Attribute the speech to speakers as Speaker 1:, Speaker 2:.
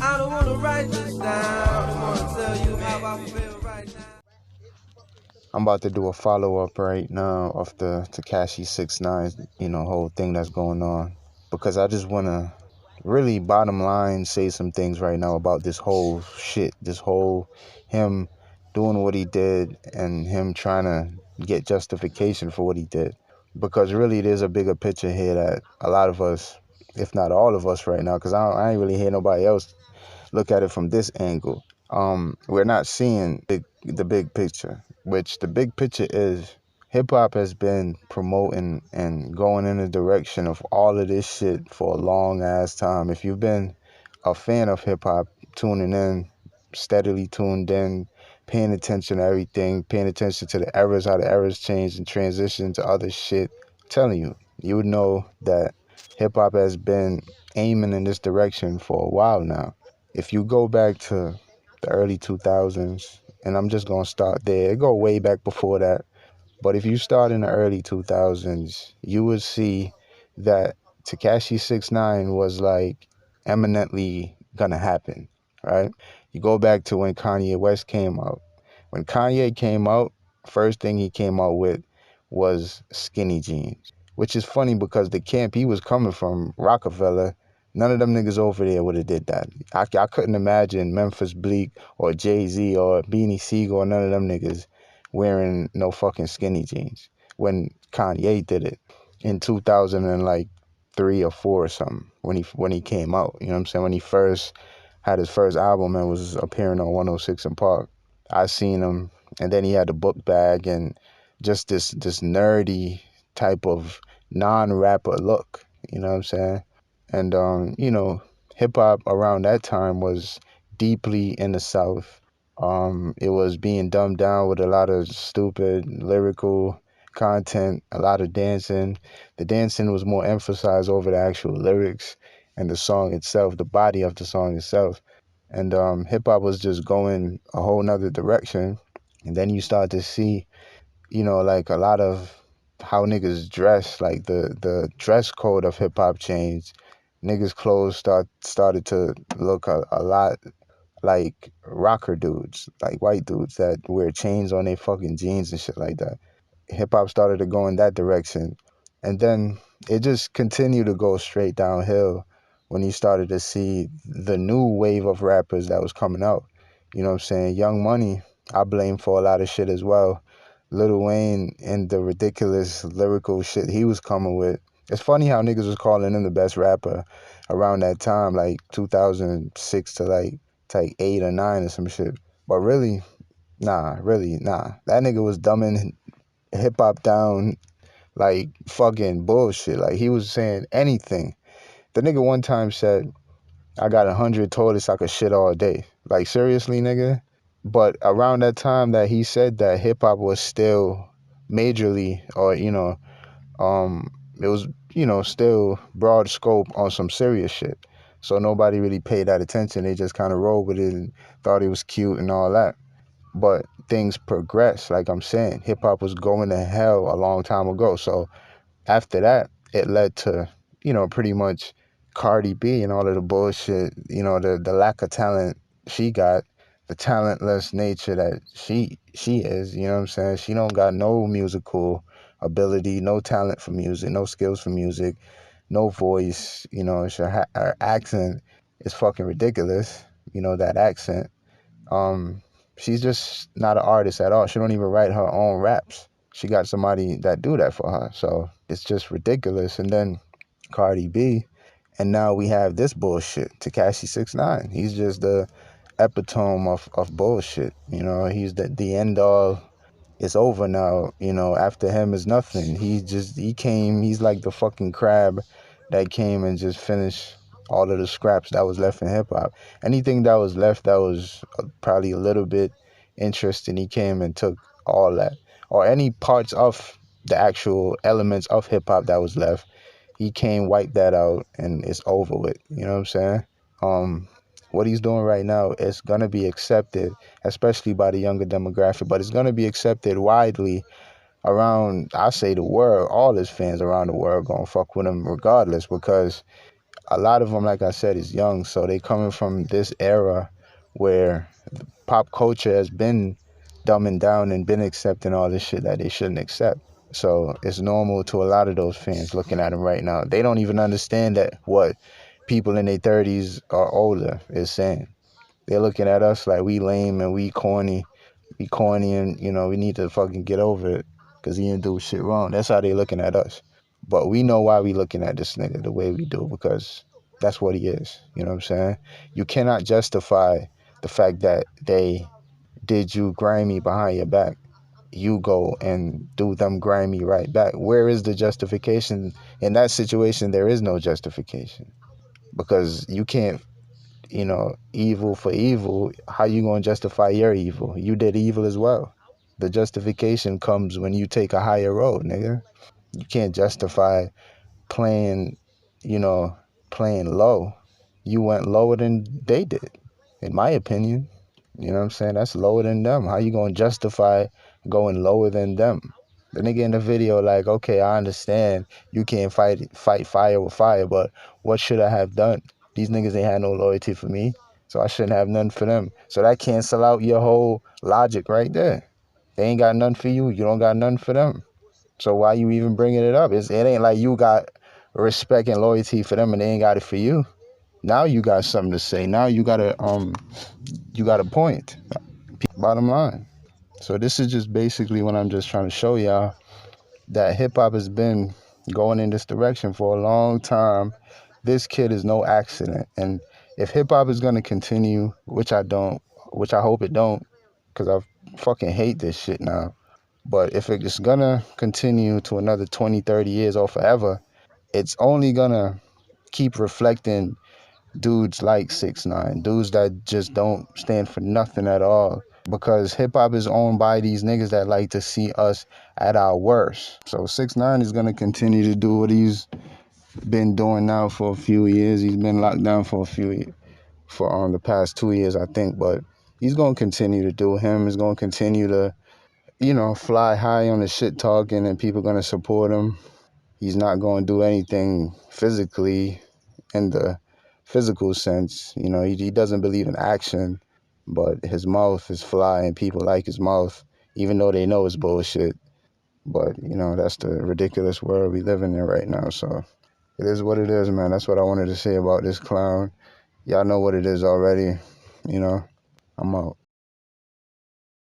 Speaker 1: I don't wanna write this down. I wanna tell you how I feel right now.
Speaker 2: I'm about to do a follow up right now of the Tekashi 6ix9ine, whole thing that's going on. Because I just wanna really bottom line say some things right now about this whole shit, this whole him doing what he did and him trying to get justification for what he did. Because really there's a bigger picture here that a lot of us, if not all of us right now, because I ain't really hear nobody else look at it from this angle. We're not seeing the big picture, which the big picture is hip hop has been promoting and going in the direction of all of this shit for a long ass time. If you've been a fan of hip hop, tuning in, steadily tuned in, paying attention to everything, paying attention to the eras, how the eras change and transition to other shit, I'm telling you, you would know that hip hop has been aiming in this direction for a while now. If you go back to the early 2000s, and I'm just going to start there, it go way back before that, but if you start in the early 2000s, you would see that Tekashi 6ix9ine was like eminently gonna happen, right? You go back to when Kanye West came out. When Kanye came out, first thing he came out with was skinny jeans, which is funny because the camp he was coming from, Rockefeller, none of them niggas over there would have did that. I couldn't imagine Memphis Bleak or Jay-Z or Beanie Siegel or none of them niggas wearing no fucking skinny jeans when Kanye did it in 2000 and like 3 or 4 or something when he came out. You know what I'm saying? When he first had his first album and was appearing on 106 in Park. I seen him, and then he had the book bag and just this nerdy type of non-rapper look. You know what I'm saying? And hip hop around that time was deeply in the South. It was being dumbed down with a lot of stupid lyrical content, a lot of dancing. The dancing was more emphasized over the actual lyrics and the song itself, the body of the song itself. And hip hop was just going a whole nother direction. And then you start to see, like a lot of how niggas dress, like the dress code of hip hop changed. Niggas' clothes started to look a lot like rocker dudes, like white dudes that wear chains on their fucking jeans and shit like that. Hip hop started to go in that direction. And then it just continued to go straight downhill when you started to see the new wave of rappers that was coming out. You know what I'm saying? Young Money, I blame for a lot of shit as well. Lil Wayne and the ridiculous lyrical shit he was coming with. It's funny how niggas was calling him the best rapper around that time, like 2006 to like 8 or 9 or some shit. But really, nah. That nigga was dumbing hip hop down like fucking bullshit. Like he was saying anything. The nigga one time said, I got 100 toilets I could shit all day. Like seriously, nigga? But around that time that he said that, hip hop was still majorly, or it was, still broad scope on some serious shit. So nobody really paid that attention. They just kind of rolled with it and thought it was cute and all that. But things progressed. Like I'm saying, hip hop was going to hell a long time ago. So after that, it led to, pretty much Cardi B and all of the bullshit, the lack of talent she got, the talentless nature that she is, you know what I'm saying? She don't got no musical ability, no talent for music, no skills for music, no voice, her accent is fucking ridiculous, that accent. Um, she's just not an artist at all. She don't even write her own raps. She got somebody that do that for her. So it's just ridiculous. And then Cardi B, and now we have this bullshit. Tekashi 6ix9ine. He's just the epitome of bullshit. He's the end all. It's over now. After him is nothing. He's like the fucking crab that came and just finished all of the scraps that was left in hip hop. Anything that was left that was probably a little bit interesting, he came and took all that. Or any parts of the actual elements of hip hop that was left, he came, wiped that out, and it's over with. You know what I'm saying? Um, what he's doing right now is gonna be accepted, especially by the younger demographic, but it's gonna be accepted widely around, I say, the world. All his fans around the world gonna fuck with him regardless, because a lot of them, like I said, is young, so they coming from this era where pop culture has been dumbing down and been accepting all this shit that they shouldn't accept. So it's normal to a lot of those fans looking at them right now. They don't even understand that what people in their 30s or older is saying. They're looking at us like we lame and we corny, and we need to fucking get over it because he didn't do shit wrong. That's how they looking at us. But we know why we looking at this nigga the way we do, because that's what he is. You know what I'm saying? You cannot justify the fact that they did you grimy behind your back. You go and do them grimy right back. Where is the justification? In that situation, there is no justification, because you can't, evil for evil. How you gonna justify your evil? You did evil as well. The justification comes when you take a higher road, nigga. You can't justify playing, you know, playing low. You went lower than they did, in my opinion. You know what I'm saying? That's lower than them. How you gonna justify going lower than them? The nigga in the video, like, okay, I understand you can't fight fire with fire, but what should I have done? These niggas ain't had no loyalty for me, so I shouldn't have none for them. So that cancel out your whole logic right there. They ain't got none for you. You don't got none for them. So why you even bringing it up? It ain't like you got respect and loyalty for them and they ain't got it for you. Now you got something to say. Now you got a point. Bottom line. So this is just basically what I'm just trying to show y'all, that hip hop has been going in this direction for a long time. This kid is no accident. And if hip hop is gonna continue, which I hope it don't, because I fucking hate this shit now. But if it's gonna continue to another 20, 30 years or forever, it's only gonna keep reflecting dudes like 6ix9ine, dudes that just don't stand for nothing at all. Because hip hop is owned by these niggas that like to see us at our worst. So 6ix9ine is gonna continue to do what he's been doing now for a few years. He's been locked down for the past 2 years, I think. But he's gonna continue to do him. He's gonna continue to fly high on the shit talking, and people gonna support him. He's not gonna do anything physically in the physical sense. He doesn't believe in action, but his mouth is fly and people like his mouth, even though they know it's bullshit. But, that's the ridiculous world we live in right now. So it is what it is, man. That's what I wanted to say about this clown. Y'all know what it is already. I'm out.